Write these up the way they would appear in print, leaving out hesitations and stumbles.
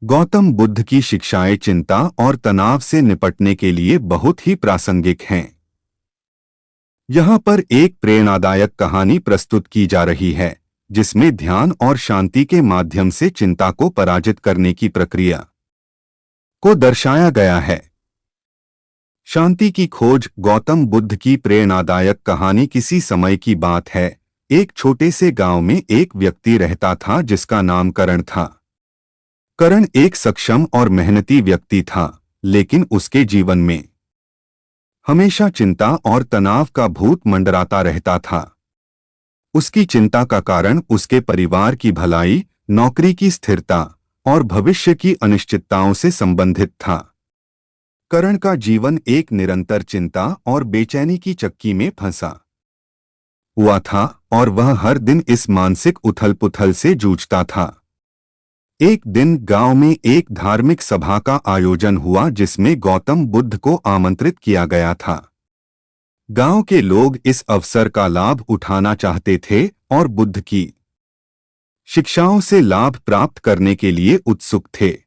गौतम बुद्ध की शिक्षाएं चिंता और तनाव से निपटने के लिए बहुत ही प्रासंगिक हैं। यहाँ पर एक प्रेरणादायक कहानी प्रस्तुत की जा रही है, जिसमें ध्यान और शांति के माध्यम से चिंता को पराजित करने की प्रक्रिया को दर्शाया गया है। शांति की खोज। गौतम बुद्ध की प्रेरणादायक कहानी किसी समय की बात है। एक छोटे से गांव में एक व्यक्ति रहता था जिसका नाम करण था। करण एक सक्षम और मेहनती व्यक्ति था, लेकिन उसके जीवन में हमेशा चिंता और तनाव का भूत मंडराता रहता था। उसकी चिंता का कारण उसके परिवार की भलाई, नौकरी की स्थिरता और भविष्य की अनिश्चितताओं से संबंधित था। करण का जीवन एक निरंतर चिंता और बेचैनी की चक्की में फंसा हुआ था और वह हर दिन इस मानसिक उथल-पुथल से जूझता था। एक दिन गांव में एक धार्मिक सभा का आयोजन हुआ जिसमें गौतम बुद्ध को आमंत्रित किया गया था। गांव के लोग इस अवसर का लाभ उठाना चाहते थे और बुद्ध की शिक्षाओं से लाभ प्राप्त करने के लिए उत्सुक थे।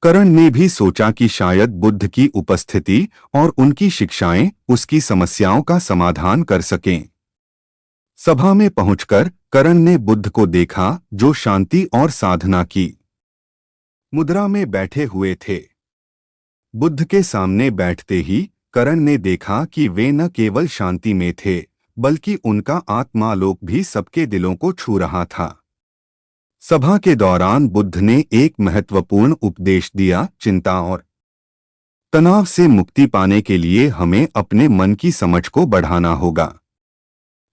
करण ने भी सोचा कि शायद बुद्ध की उपस्थिति और उनकी शिक्षाएं उसकी समस्याओं का समाधान कर सकें। सभा में पहुंचकर करण ने बुद्ध को देखा, जो शांति और साधना की मुद्रा में बैठे हुए थे। बुद्ध के सामने बैठते ही करण ने देखा कि वे न केवल शांति में थे, बल्कि उनका आत्मालोक भी सबके दिलों को छू रहा था। सभा के दौरान बुद्ध ने एक महत्वपूर्ण उपदेश दिया। चिंता और तनाव से मुक्ति पाने के लिए हमें अपने मन की समझ को बढ़ाना होगा।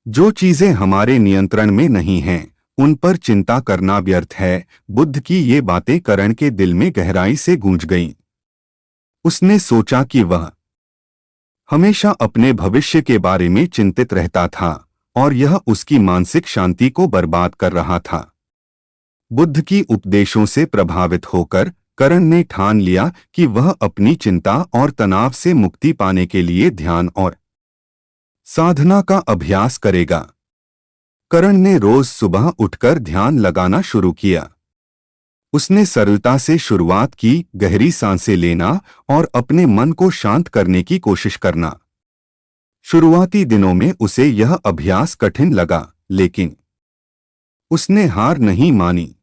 जो चीजें हमारे नियंत्रण में नहीं हैं, उन पर चिंता करना व्यर्थ है। बुद्ध की ये बातें करण के दिल में गहराई से गूंज गईं। उसने सोचा कि वह हमेशा अपने भविष्य के बारे में चिंतित रहता था और यह उसकी मानसिक शांति को बर्बाद कर रहा था। बुद्ध की उपदेशों से प्रभावित होकर करण ने ठान लिया कि वह अपनी चिंता और तनाव से मुक्ति पाने के लिए ध्यान और साधना का अभ्यास करेगा। करण ने रोज सुबह उठकर ध्यान लगाना शुरू किया। उसने सरलता से शुरुआत की, गहरी सांसें लेना और अपने मन को शांत करने की कोशिश करना। शुरुआती दिनों में उसे यह अभ्यास कठिन लगा, लेकिन उसने हार नहीं मानी।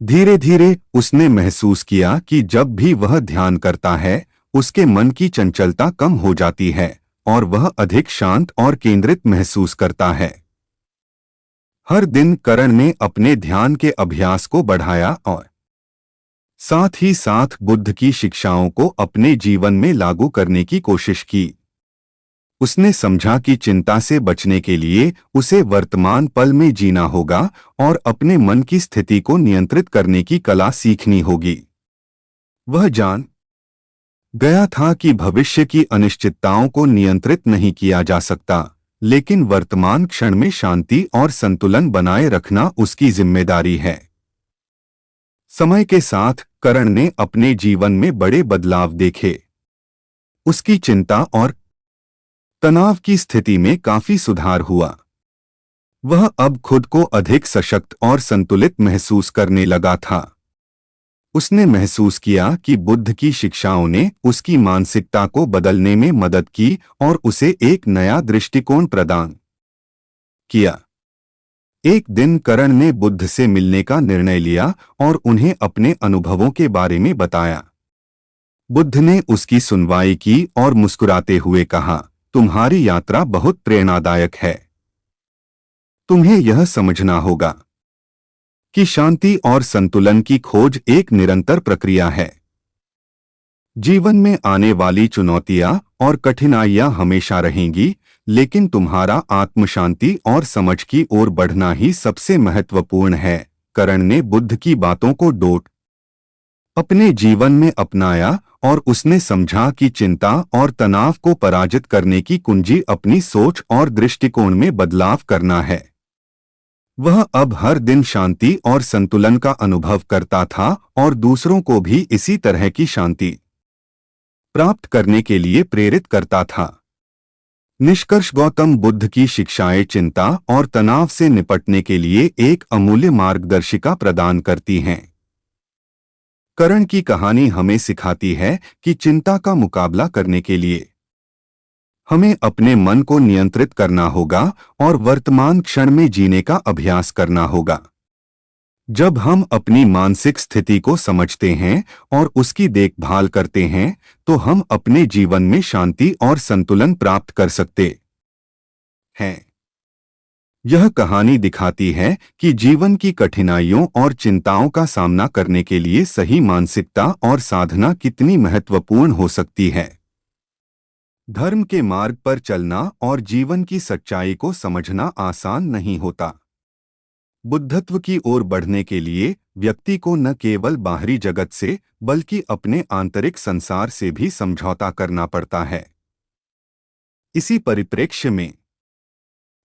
धीरे धीरे उसने महसूस किया कि जब भी वह ध्यान करता है, उसके मन की चंचलता कम हो जाती है और वह अधिक शांत और केंद्रित महसूस करता है। हर दिन करण ने अपने ध्यान के अभ्यास को बढ़ाया और साथ ही साथ बुद्ध की शिक्षाओं को अपने जीवन में लागू करने की कोशिश की। उसने समझा कि चिंता से बचने के लिए उसे वर्तमान पल में जीना होगा और अपने मन की स्थिति को नियंत्रित करने की कला सीखनी होगी। वह जान गया था कि भविष्य की अनिश्चितताओं को नियंत्रित नहीं किया जा सकता, लेकिन वर्तमान क्षण में शांति और संतुलन बनाए रखना उसकी जिम्मेदारी है। समय के साथ करण ने अपने जीवन में बड़े बदलाव देखे। उसकी चिंता और तनाव की स्थिति में काफी सुधार हुआ। वह अब खुद को अधिक सशक्त और संतुलित महसूस करने लगा था। उसने महसूस किया कि बुद्ध की शिक्षाओं ने उसकी मानसिकता को बदलने में मदद की और उसे एक नया दृष्टिकोण प्रदान किया। एक दिन करण ने बुद्ध से मिलने का निर्णय लिया और उन्हें अपने अनुभवों के बारे में बताया। बुद्ध ने उसकी सुनवाई की और मुस्कुराते हुए कहा, तुम्हारी यात्रा बहुत प्रेरणादायक है। तुम्हें यह समझना होगा कि शांति और संतुलन की खोज एक निरंतर प्रक्रिया है। जीवन में आने वाली चुनौतियां और कठिनाइयां हमेशा रहेंगी, लेकिन तुम्हारा आत्मशांति और समझ की ओर बढ़ना ही सबसे महत्वपूर्ण है। करण ने बुद्ध की बातों को अपने जीवन में अपनाया और उसने समझा कि चिंता और तनाव को पराजित करने की कुंजी अपनी सोच और दृष्टिकोण में बदलाव करना है। वह अब हर दिन शांति और संतुलन का अनुभव करता था और दूसरों को भी इसी तरह की शांति प्राप्त करने के लिए प्रेरित करता था। निष्कर्ष, गौतम बुद्ध की शिक्षाएं चिंता और तनाव से निपटने के लिए एक अमूल्य मार्गदर्शिका प्रदान करती हैं। करण की कहानी हमें सिखाती है कि चिंता का मुकाबला करने के लिए हमें अपने मन को नियंत्रित करना होगा और वर्तमान क्षण में जीने का अभ्यास करना होगा। जब हम अपनी मानसिक स्थिति को समझते हैं और उसकी देखभाल करते हैं, तो हम अपने जीवन में शांति और संतुलन प्राप्त कर सकते हैं। यह कहानी दिखाती है कि जीवन की कठिनाइयों और चिंताओं का सामना करने के लिए सही मानसिकता और साधना कितनी महत्वपूर्ण हो सकती है। धर्म के मार्ग पर चलना और जीवन की सच्चाई को समझना आसान नहीं होता। बुद्धत्व की ओर बढ़ने के लिए व्यक्ति को न केवल बाहरी जगत से बल्कि अपने आंतरिक संसार से भी समझौता करना पड़ता है। इसी परिप्रेक्ष्य में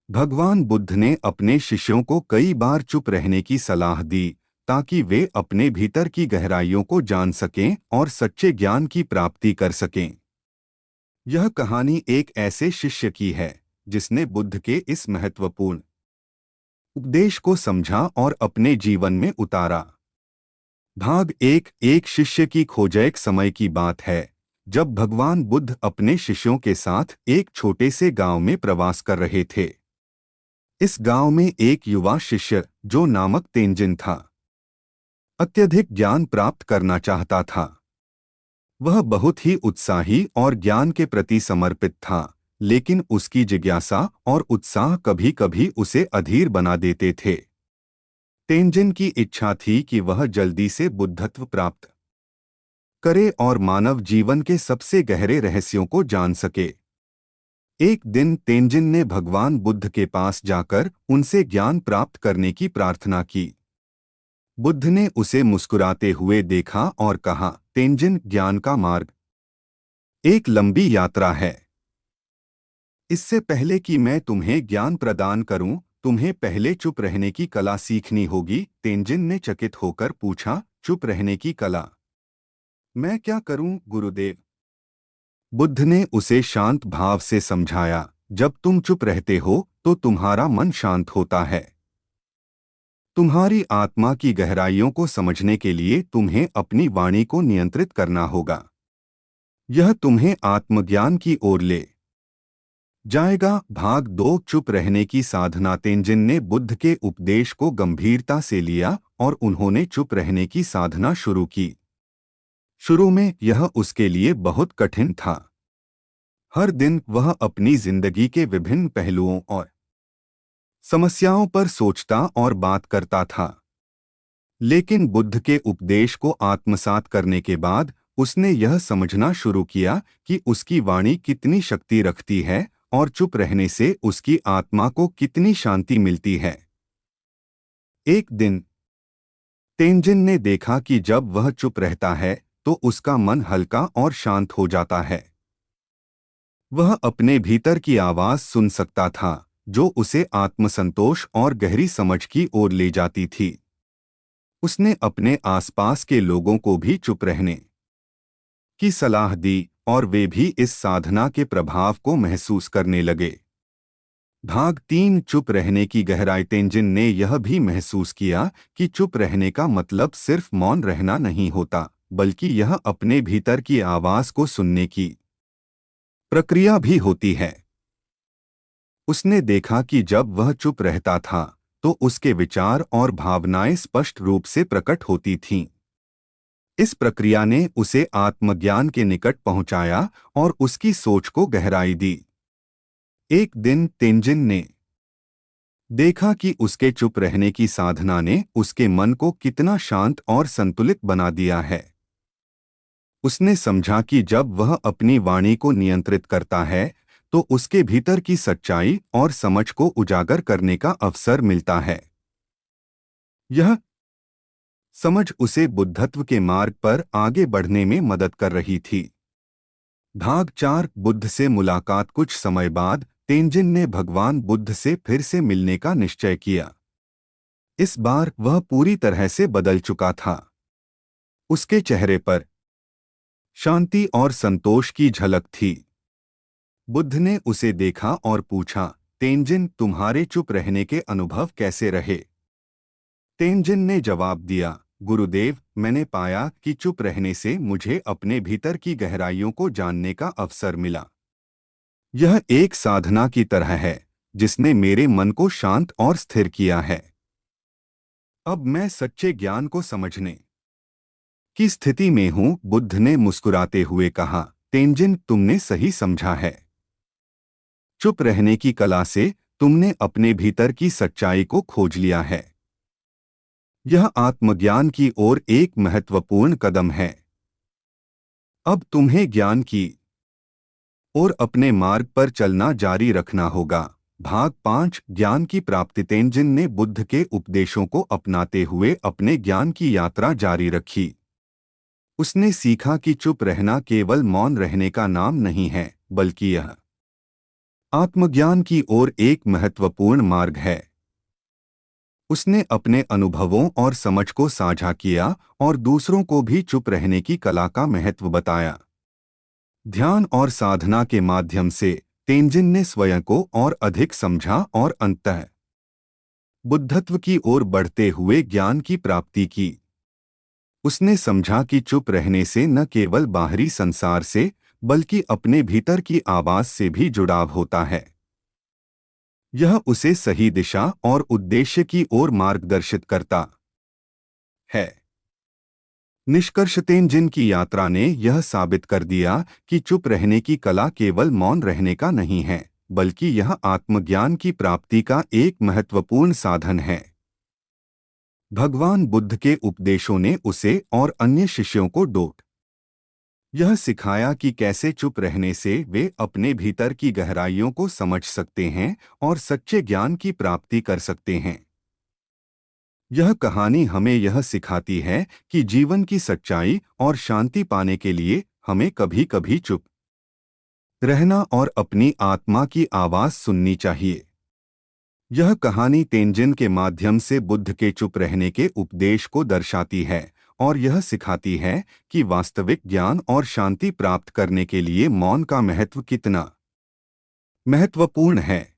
भगवान बुद्ध ने अपने शिष्यों को कई बार चुप रहने की सलाह दी ताकि वे अपने भीतर की गहराइयों को जान सकें और सच्चे ज्ञान की प्राप्ति कर सकें। यह कहानी एक ऐसे शिष्य की है जिसने बुद्ध के इस महत्वपूर्ण उपदेश को समझा और अपने जीवन में उतारा। भाग एक शिष्य की खोज। एक समय की बात है जब भगवान बुद्ध अपने शिष्यों के साथ एक छोटे से गांव में प्रवास कर रहे थे। इस गांव में एक युवा शिष्य जो नामक तेंजिन था, अत्यधिक ज्ञान प्राप्त करना चाहता था। वह बहुत ही उत्साही और ज्ञान के प्रति समर्पित था, लेकिन उसकी जिज्ञासा और उत्साह कभी-कभी उसे अधीर बना देते थे। तेंजिन की इच्छा थी कि वह जल्दी से बुद्धत्व प्राप्त करे और मानव जीवन के सबसे गहरे रहस्यों को जान सके। एक दिन तेंजिन ने भगवान बुद्ध के पास जाकर उनसे ज्ञान प्राप्त करने की प्रार्थना की। बुद्ध ने उसे मुस्कुराते हुए देखा और कहा, तेंजिन, ज्ञान का मार्ग एक लंबी यात्रा है। इससे पहले कि मैं तुम्हें ज्ञान प्रदान करूं, तुम्हें पहले चुप रहने की कला सीखनी होगी। तेंजिन ने चकित होकर पूछा, चुप रहने की कला? मैं क्या करूं गुरुदेव? बुद्ध ने उसे शांत भाव से समझाया, जब तुम चुप रहते हो तो तुम्हारा मन शांत होता है। तुम्हारी आत्मा की गहराइयों को समझने के लिए तुम्हें अपनी वाणी को नियंत्रित करना होगा। यह तुम्हें आत्मज्ञान की ओर ले जाएगा। भाग 2 चुप रहने की साधना। तेंजिन ने बुद्ध के उपदेश को गंभीरता से लिया और उन्होंने चुप रहने की साधना शुरू की। शुरू में यह उसके लिए बहुत कठिन था। हर दिन वह अपनी जिंदगी के विभिन्न पहलुओं और समस्याओं पर सोचता और बात करता था। लेकिन बुद्ध के उपदेश को आत्मसात करने के बाद उसने यह समझना शुरू किया कि उसकी वाणी कितनी शक्ति रखती है और चुप रहने से उसकी आत्मा को कितनी शांति मिलती है। एक दिन तेंजिन ने देखा कि जब वह चुप रहता है तो उसका मन हल्का और शांत हो जाता है। वह अपने भीतर की आवाज सुन सकता था जो उसे आत्मसंतोष और गहरी समझ की ओर ले जाती थी। उसने अपने आसपास के लोगों को भी चुप रहने की सलाह दी और वे भी इस साधना के प्रभाव को महसूस करने लगे। भाग 3 चुप रहने की गहराई। तेंजिन ने यह भी महसूस किया कि चुप रहने का मतलब सिर्फ मौन रहना नहीं होता, बल्कि यह अपने भीतर की आवाज को सुनने की प्रक्रिया भी होती है। उसने देखा कि जब वह चुप रहता था तो उसके विचार और भावनाएं स्पष्ट रूप से प्रकट होती थीं। इस प्रक्रिया ने उसे आत्मज्ञान के निकट पहुंचाया और उसकी सोच को गहराई दी। एक दिन तेंजिन ने देखा कि उसके चुप रहने की साधना ने उसके मन को कितना शांत और संतुलित बना दिया है। उसने समझा कि जब वह अपनी वाणी को नियंत्रित करता है तो उसके भीतर की सच्चाई और समझ को उजागर करने का अवसर मिलता है। यह समझ उसे बुद्धत्व के मार्ग पर आगे बढ़ने में मदद कर रही थी। भाग 4 बुद्ध से मुलाकात। कुछ समय बाद तेंजिन ने भगवान बुद्ध से फिर से मिलने का निश्चय किया। इस बार वह पूरी तरह से बदल चुका था। उसके चेहरे पर शांति और संतोष की झलक थी। बुद्ध ने उसे देखा और पूछा, तेंजिन, तुम्हारे चुप रहने के अनुभव कैसे रहे? तेंजिन ने जवाब दिया, गुरुदेव, मैंने पाया कि चुप रहने से मुझे अपने भीतर की गहराइयों को जानने का अवसर मिला। यह एक साधना की तरह है जिसने मेरे मन को शांत और स्थिर किया है। अब मैं सच्चे ज्ञान को समझने की स्थिति में हूँ। बुद्ध ने मुस्कुराते हुए कहा, तेंजिन, तुमने सही समझा है। चुप रहने की कला से तुमने अपने भीतर की सच्चाई को खोज लिया है। यह आत्मज्ञान की ओर एक महत्वपूर्ण कदम है। अब तुम्हें ज्ञान की और अपने मार्ग पर चलना जारी रखना होगा। भाग 5, ज्ञान की प्राप्ति। तेंजिन ने बुद्ध के उपदेशों को अपनाते हुए अपने ज्ञान की यात्रा जारी रखी। उसने सीखा कि चुप रहना केवल मौन रहने का नाम नहीं है, बल्कि यह आत्मज्ञान की ओर एक महत्वपूर्ण मार्ग है। उसने अपने अनुभवों और समझ को साझा किया और दूसरों को भी चुप रहने की कला का महत्व बताया। ध्यान और साधना के माध्यम से तेंजिन ने स्वयं को और अधिक समझा और अंततः बुद्धत्व की ओर बढ़ते हुए ज्ञान की प्राप्ति की। उसने समझा कि चुप रहने से न केवल बाहरी संसार से बल्कि अपने भीतर की आवाज से भी जुड़ाव होता है। यह उसे सही दिशा और उद्देश्य की ओर मार्गदर्शित करता है। निष्कर्ष, तेंजिन की यात्रा ने यह साबित कर दिया कि चुप रहने की कला केवल मौन रहने का नहीं है, बल्कि यह आत्मज्ञान की प्राप्ति का एक महत्वपूर्ण साधन है। भगवान बुद्ध के उपदेशों ने उसे और अन्य शिष्यों को यह सिखाया कि कैसे चुप रहने से वे अपने भीतर की गहराइयों को समझ सकते हैं और सच्चे ज्ञान की प्राप्ति कर सकते हैं। यह कहानी हमें यह सिखाती है कि जीवन की सच्चाई और शांति पाने के लिए हमें कभी कभी चुप रहना और अपनी आत्मा की आवाज सुननी चाहिए। यह कहानी तेंजिन के माध्यम से बुद्ध के चुप रहने के उपदेश को दर्शाती है और यह सिखाती है कि वास्तविक ज्ञान और शांति प्राप्त करने के लिए मौन का महत्व कितना महत्वपूर्ण है।